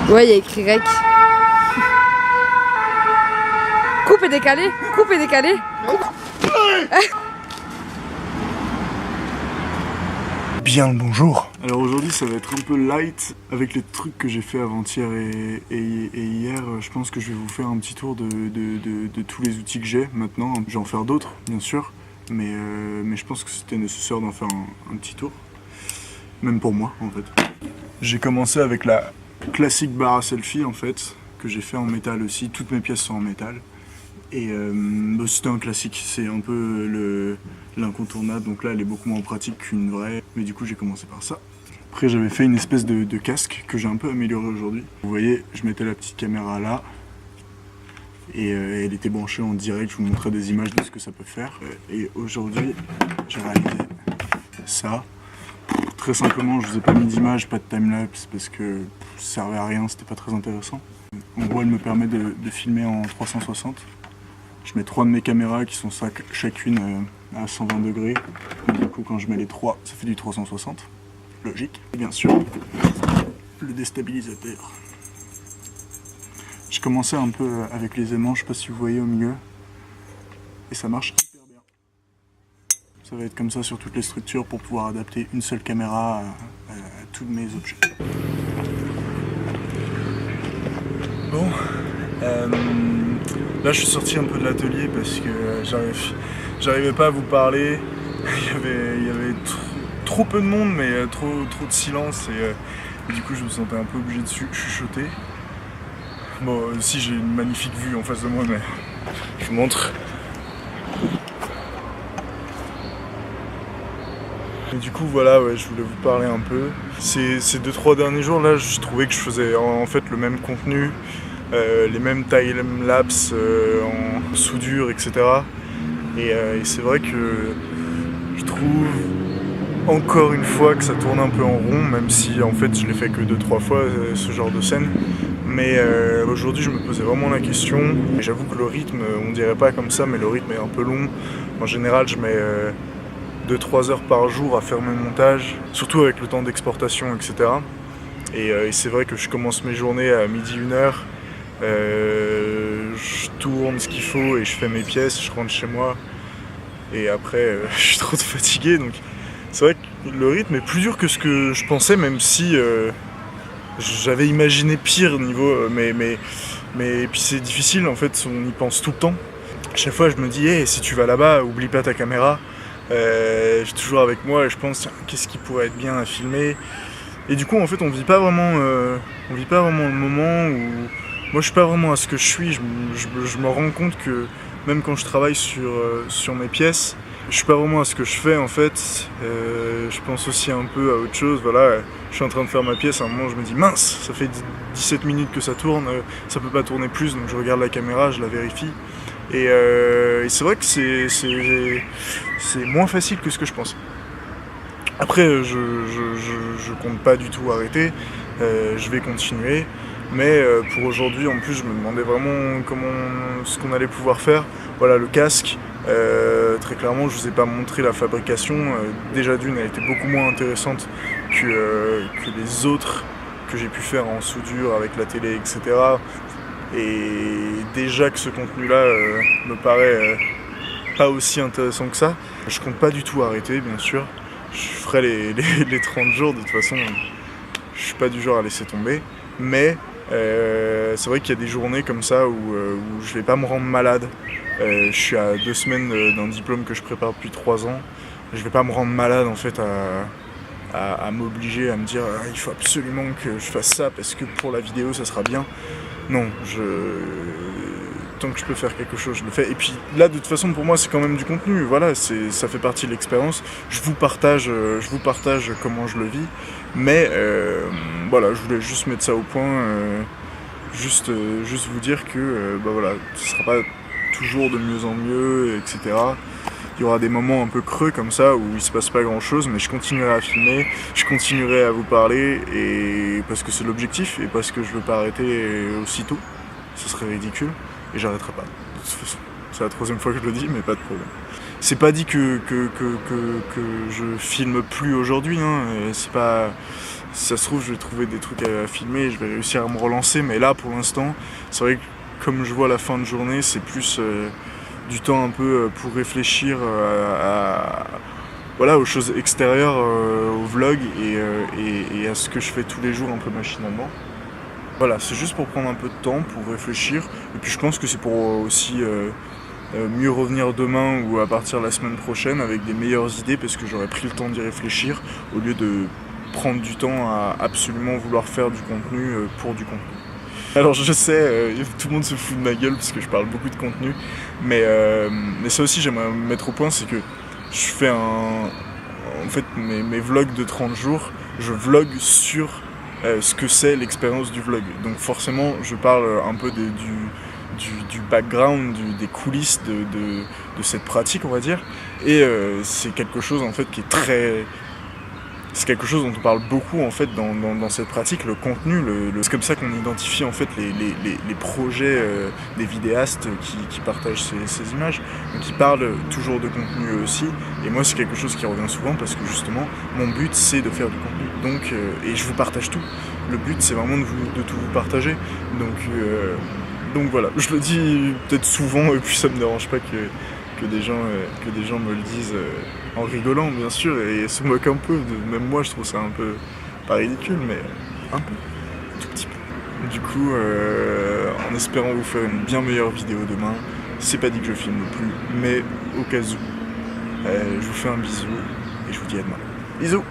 Ouais, il y a écrit rec. Coupe et décalé, coupe et décalé. Bien le bonjour. Alors aujourd'hui ça va être un peu light avec les trucs que j'ai fait avant-hier et hier. Je pense que je vais vous faire un petit tour de tous les outils que j'ai maintenant. Je vais en faire d'autres bien sûr, mais je pense que c'était nécessaire d'en faire un petit tour. Même pour moi en fait. J'ai commencé avec la classique barre à selfie en fait, que j'ai fait en métal aussi. Toutes mes pièces sont en métal. Et c'était un classique, c'est un peu l'incontournable, donc là elle est beaucoup moins pratique qu'une vraie, mais du coup j'ai commencé par ça. Après j'avais fait une espèce de casque que j'ai un peu amélioré aujourd'hui. Vous voyez, je mettais la petite caméra là, et elle était branchée en direct, je vous montrais des images de ce que ça peut faire. Et aujourd'hui j'ai réalisé ça. Très simplement, je vous ai pas mis d'image, pas de timelapse, parce que ça servait à rien, c'était pas très intéressant. En gros elle me permet de filmer en 360. Je mets 3 de mes caméras qui sont chacune à 120 degrés. Et du coup, quand je mets les 3, ça fait du 360. Logique. Et bien sûr, le déstabilisateur. J'ai commencé un peu avec les aimants, je sais pas si vous voyez au milieu. Et ça marche hyper bien. Ça va être comme ça sur toutes les structures pour pouvoir adapter une seule caméra à tous mes objets. Bon. Là je suis sorti un peu de l'atelier parce que j'arrivais pas à vous parler. Il y avait trop peu de monde, mais trop de silence et du coup je me sentais un peu obligé de chuchoter. Bon, si j'ai une magnifique vue en face de moi, mais je vous montre. Et du coup voilà, ouais, je voulais vous parler un peu. Ces 2-3 derniers jours là, je trouvais que je faisais en fait le même contenu. Les mêmes time-lapse en soudure, etc. Et c'est vrai que je trouve encore une fois que ça tourne un peu en rond, même si en fait je l'ai fait que 2-3 fois ce genre de scène. Mais aujourd'hui je me posais vraiment la question, et j'avoue que le rythme, on dirait pas comme ça, mais le rythme est un peu long. En général je mets 2-3 heures par jour à faire mes montages, surtout avec le temps d'exportation, etc. Et c'est vrai que je commence mes journées à midi 1h. Je tourne ce qu'il faut et je fais mes pièces, je rentre chez moi et après je suis trop fatigué, donc c'est vrai que le rythme est plus dur que ce que je pensais, même si j'avais imaginé pire niveau, mais puis c'est difficile en fait, on y pense tout le temps. À chaque fois je me dis hey, si tu vas là-bas, oublie pas ta caméra. Je suis toujours avec moi et je pense qu'est-ce qui pourrait être bien à filmer, et du coup en fait on vit pas vraiment le moment où moi je suis pas vraiment à ce que je suis. Je me rends compte que même quand je travaille sur mes pièces, je suis pas vraiment à ce que je fais en fait. Je pense aussi un peu à autre chose. Voilà, je suis en train de faire ma pièce, à un moment je me dis mince, ça fait 17 minutes que ça tourne, ça peut pas tourner plus, donc je regarde la caméra, je la vérifie. Et c'est vrai que c'est moins facile que ce que je pense. Après je compte pas du tout arrêter, je vais continuer. Mais pour aujourd'hui, en plus, je me demandais vraiment ce qu'on allait pouvoir faire. Voilà, le casque, très clairement, je vous ai pas montré la fabrication. Déjà d'une, elle était beaucoup moins intéressante que les autres que j'ai pu faire en soudure avec la télé, etc. Et déjà que ce contenu-là me paraît pas aussi intéressant que ça. Je compte pas du tout arrêter, bien sûr. Je ferai les 30 jours, de toute façon, je suis pas du genre à laisser tomber. Mais c'est vrai qu'il y a des journées comme ça où je vais pas me rendre malade. Je suis à 2 semaines d'un diplôme que je prépare depuis 3 ans. Je vais pas me rendre malade en fait à m'obliger à me dire il faut absolument que je fasse ça parce que pour la vidéo ça sera bien. Non, tant que je peux faire quelque chose, je le fais. Et puis là, de toute façon, pour moi, c'est quand même du contenu. Voilà, ça fait partie de l'expérience. Je vous partage comment je le vis. Mais voilà, je voulais juste mettre ça au point. Juste vous dire que voilà, ce sera pas toujours de mieux en mieux, etc. Il y aura des moments un peu creux comme ça où il se passe pas grand chose, mais je continuerai à filmer, je continuerai à vous parler, et parce que c'est l'objectif et parce que je veux pas arrêter aussitôt, ce serait ridicule, et j'arrêterai pas. De toute façon, c'est la 3e fois que je le dis, mais pas de problème. c'est pas dit que je filme plus aujourd'hui, hein. C'est pas... Si ça se trouve, je vais trouver des trucs à filmer et je vais réussir à me relancer, mais là, pour l'instant, c'est vrai que comme je vois la fin de journée, c'est plus du temps un peu pour réfléchir voilà, aux choses extérieures, au vlog et à ce que je fais tous les jours un peu machinalement. Voilà, c'est juste pour prendre un peu de temps, pour réfléchir, et puis je pense que c'est pour aussi mieux revenir demain ou à partir de la semaine prochaine avec des meilleures idées, parce que j'aurais pris le temps d'y réfléchir, au lieu de prendre du temps à absolument vouloir faire du contenu pour du contenu. Alors je sais, tout le monde se fout de ma gueule parce que je parle beaucoup de contenu, mais ça aussi j'aimerais me mettre au point, c'est que je fais en fait mes vlogs de 30 jours, je vlog sur ce que c'est l'expérience du vlog. Donc forcément je parle un peu du background, des coulisses de cette pratique, on va dire, et c'est quelque chose en fait qui est très... C'est quelque chose dont on parle beaucoup en fait dans cette pratique, le contenu. C'est comme ça qu'on identifie en fait les projets des vidéastes qui partagent ces images. Donc ils parlent toujours de contenu aussi. Et moi c'est quelque chose qui revient souvent parce que justement mon but c'est de faire du contenu. Donc et je vous partage tout. Le but c'est vraiment de tout vous partager. Donc voilà, je le dis peut-être souvent et puis ça me dérange pas que des gens me le disent en rigolant bien sûr et se moquent un peu. Même moi je trouve ça un peu, pas ridicule, mais un peu, tout petit peu. Du coup, en espérant vous faire une bien meilleure vidéo demain, c'est pas dit que je filme plus, mais au cas où, je vous fais un bisou et je vous dis à demain. Bisous.